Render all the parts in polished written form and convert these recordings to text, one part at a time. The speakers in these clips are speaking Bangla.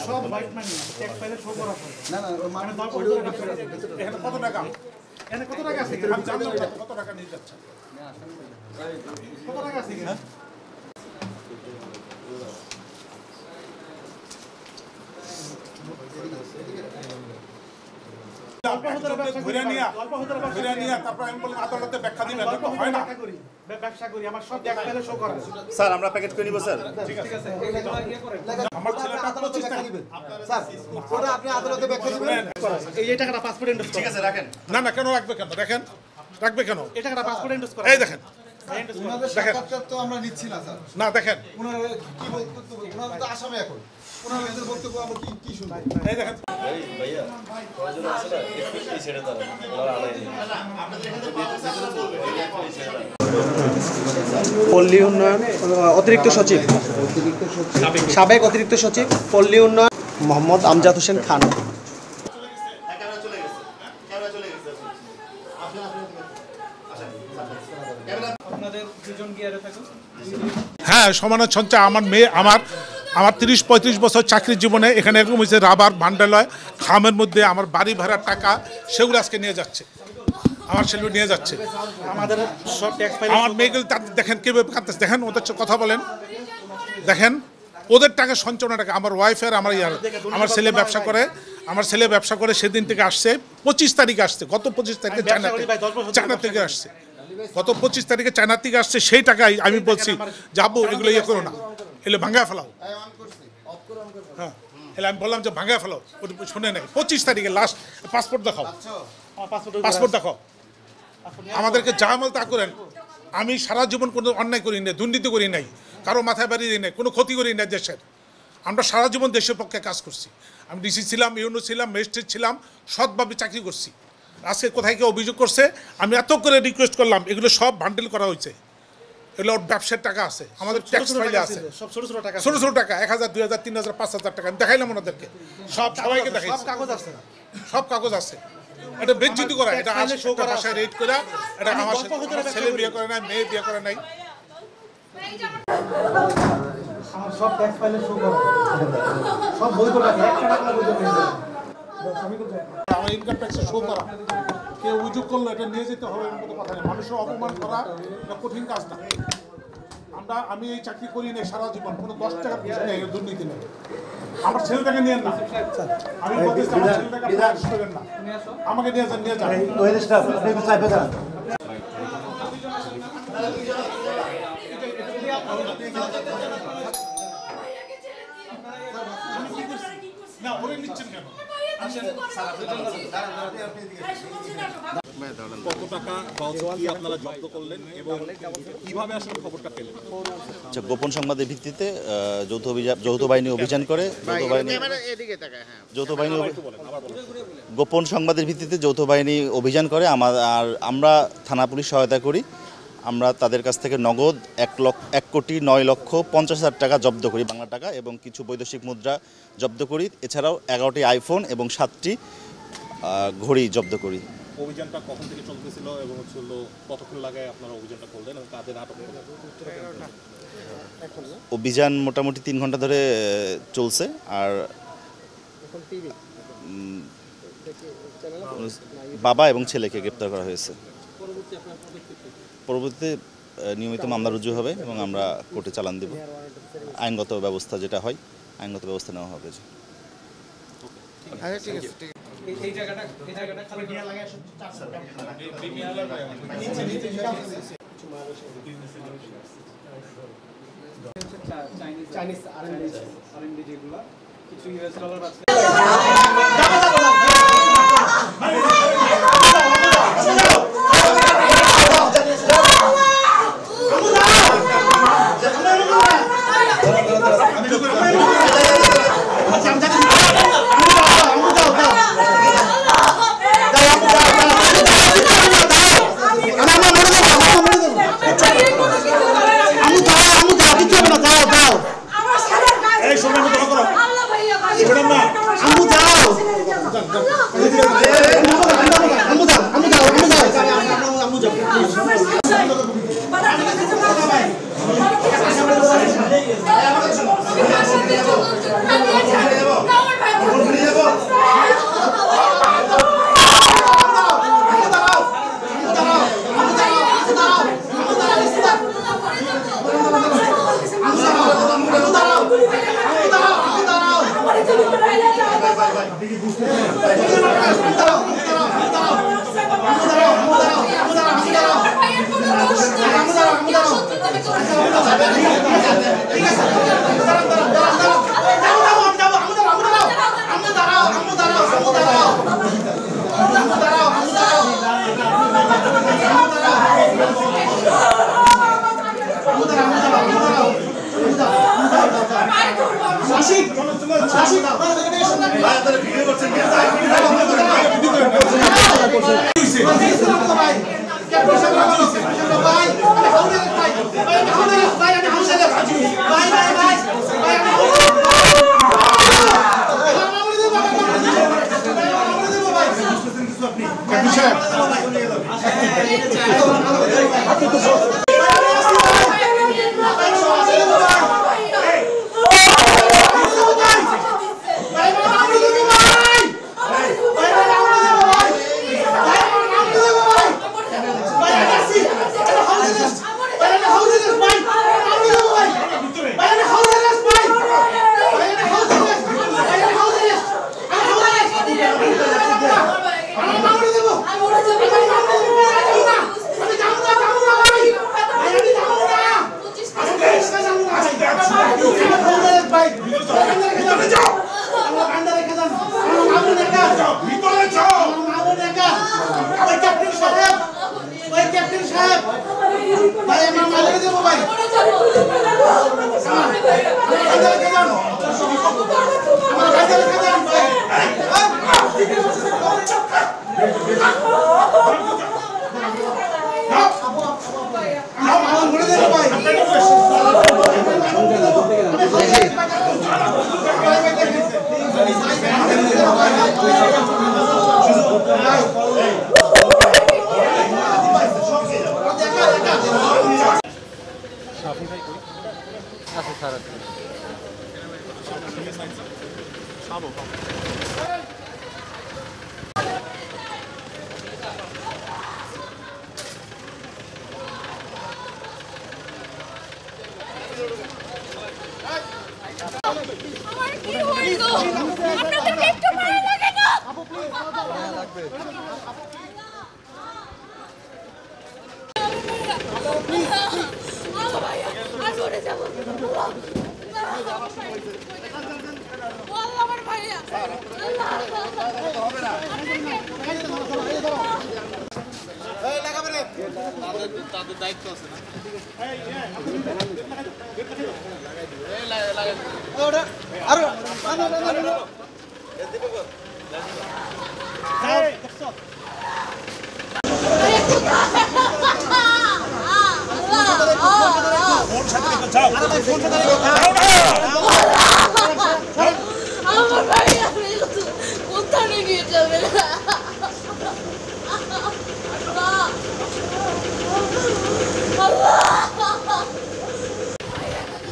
সব হোয়াইট মানি চেক ফাইলে শো করা না না মানে এখানে কত টাকা আছে আমি জানি কত টাকা নিয়ে যাচ্ছে কত টাকা আছে স্যার আমরা প্যাকেট করে নিব স্যার। ঠিক আছে আমার ছেলেটা 25 টাকা দিবেন স্যার ওটা আপনি আদালতে ব্যাখ্যা দিবেন এই টাকাটা পাসপোর্ট এন্ডোস ঠিক আছে রাখেন। না না কেন রাখবে কেন দেখেন রাখবে কেন এই টাকাটা পাসপোর্ট এন্ডোস করা এই দেখেন ওনাদের সাক্ষাৎকার তো আমরা নিচ্ছি না স্যার না দেখেন ওনারা কি বক্তব্য ওনারা তো আসামি এখন ওনাদের বক্তব্য আমরা কি শুনবো এই দেখেন ভাইয়া প্রয়োজন আছে না একটু ছেড়ে দাও ওরা আনাইনি পল্লী উন্নয়ন অতিরিক্ত সচিব সাবেক অতিরিক্ত সচিব পল্লী উন্নয়ন মোহাম্মদ আমজাদ হোসেন খান। হ্যাঁ সমানের সঞ্চয় আমার মেয়ে আমার 30-35 বছর চাকরির জীবনে এখানে এরকম হয়েছে রাবার ভান্ডালয় খামের মধ্যে আমার বাড়ি ভাড়ার টাকা সেগুলো আজকে নিয়ে যাচ্ছে আমার ছেলে নিয়ে যাচ্ছে আমাদের সব ট্যাক্স ফাইল আমার মেয়েগুলো দেখেন কীভাবে কাঁদতেছে দেখেন ওদের কথা বলেন দেখেন ওদের টাকা সঞ্চয় টাকা আমার ওয়াইফের আমার ছেলে ব্যবসা করে সেদিন থেকে আসছে 25 তারিখে আসছে গত 25 তারিখে চায়না থেকে আসছে গত 25 তারিখে চায়না থেকে আসছে সেই টাকাই আমি বলছি যাবো এগুলো ইয়ে করো না এগুলো ভাঙ্গা ফেলাও হ্যাঁ এলে আমি বললাম যে ভাঙ্গা ফেলাও শুনে নেই 25 তারিখে লাস্ট পাসপোর্ট দেখাও পাসপোর্ট দেখাও আমাদেরকে যা আমল তা করেন আমি সারা জীবন কোনো অন্যায় করি নাই দুর্নীতি করি নাই কারো মাথায় বাড়ি দিই নাই কোনো ক্ষতি করি নাই দেশের আমরা সারা জীবন দেশের পক্ষে কাজ করছি আমি ডিসি ছিলাম ইউনো ছিলাম ম্যাজিস্ট্রেট ছিলাম সৎভাবে চাকরি করছি আজকে কোথায় কেউ অভিযোগ করছে আমি এত করে রিকোয়েস্ট করলাম এগুলো সব বান্ডেল করা হয়েছে এগুলো ওর ব্যবসার টাকা আছে আমাদের ট্যাক্স ফাইলে আছে ছোট ছোট টাকা 1000 2000 3000 5000 টাকা আমি দেখাইলাম ওনাদেরকে সবাইকে দেখাই সব কাগজ আছে এটা বেজ্জতি করা এটা আসলে শো করা ভাষায় রেট করা এটা আমার ছেলে বিয়ে করে নাই মেয়ে বিয়ে করে নাই আমার সব ট্যাক্স ফাইলে শো করা সব বৈধ টাকা 1 টাকা বৈধ নেই আমার ইনকাম ট্যাক্সে শো করা কেউ অভিযোগ করলো এটা নিয়ে যেতে হবে এমন কোনো কথা নেই মানুষের অপমান করা এটা কঠিন কাজ না আমি এই চাকরি করি নাই সারা জীবন কোনো 10 টাকা পয়সা নেই দুর্নীতি নেই আমার ছেলেটাকে নিয়ে না আমি বলতেছি আমার ছেলেটাকে আপনারা করেন না আমাকে নিয়ে যান না ওরে নিচ্ছেন কেন কত টাকা কি আপনারা জব্দ করলেন এবং কিভাবে আসলে খবরটা পেলেন? আচ্ছা গোপন সংবাদের ভিত্তিতে যৌথ বাহিনী অভিযান করে গোপন সংবাদের ভিত্তিতে যৌথ বাহিনী অভিযান করে আমরা থানা পুলিশ সহায়তা করি আমরা তাদের কাছ থেকে নগদ 1,09,50,000 টাকা জব্দ করি বাংলা টাকা এবং কিছু বৈদেশিক মুদ্রা জব্দ করি এছাড়াও 11টি আইফোন এবং 7টি ঘড়ি জব্দ করি। অভিযানটা কখন থেকে চলতেছিল এবং কতক্ষণ লাগে আপনারা অভিযানটা করলেন এবং কাদের আটক করলেন? অভিযান মোটামুটি 3 ঘন্টা ধরে চলছে আর বাবা এবং ছেলেকে গ্রেপ্তার করা হয়েছে। পরবর্তীতে নিয়মিত মামলা রুজু হবে এবং আমরা কোর্টে চালান দেব আইনগত ব্যবস্থা যেটা হয় আইনগত ব্যবস্থা নেওয়া হবে। এই জায়গাটা খালি নিয়ে লাগে চাইনিজ আরএমডি যেগুলো কিছু ইউএস ডলার আছে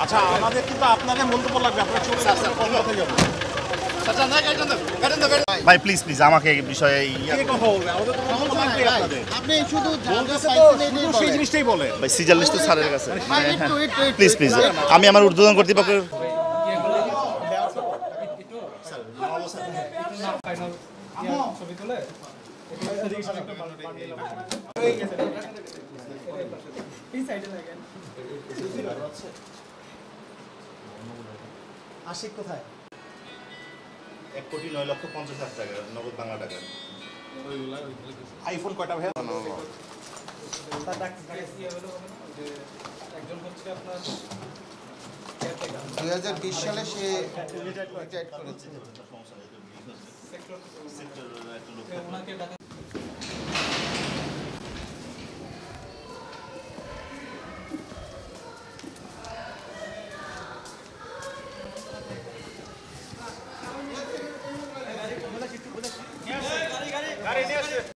আচ্ছা আমাদের কিন্তু আপনাদের মন্তব্য লাগবে, আপনারা চলে যাবেন, কোথায় যাবেন? ভাই প্লিজ প্লিজ আমাকে এই বিষয়ে কে কথা বলবে? আমাদের তো মন্তব্য লাগবে আপনাদের। আপনি শুধু বলতেছে তো শুধু সেই জিনিসটাই বলে। ভাই সিজার লিস্ট তো স্যারের কাছে প্লিজ প্লিজ আমি আমার ঊর্ধ্বতন কর্তৃপক্ষের আশিক কোথায়? 1,09,50,00,000 টাকা নগদ বাংলা টাকা। আইফোন কয়টা ভাই? তার ডাক্তার 2020 সালে সে রিটায়ার্ড করেছে। সমস্যা নেই,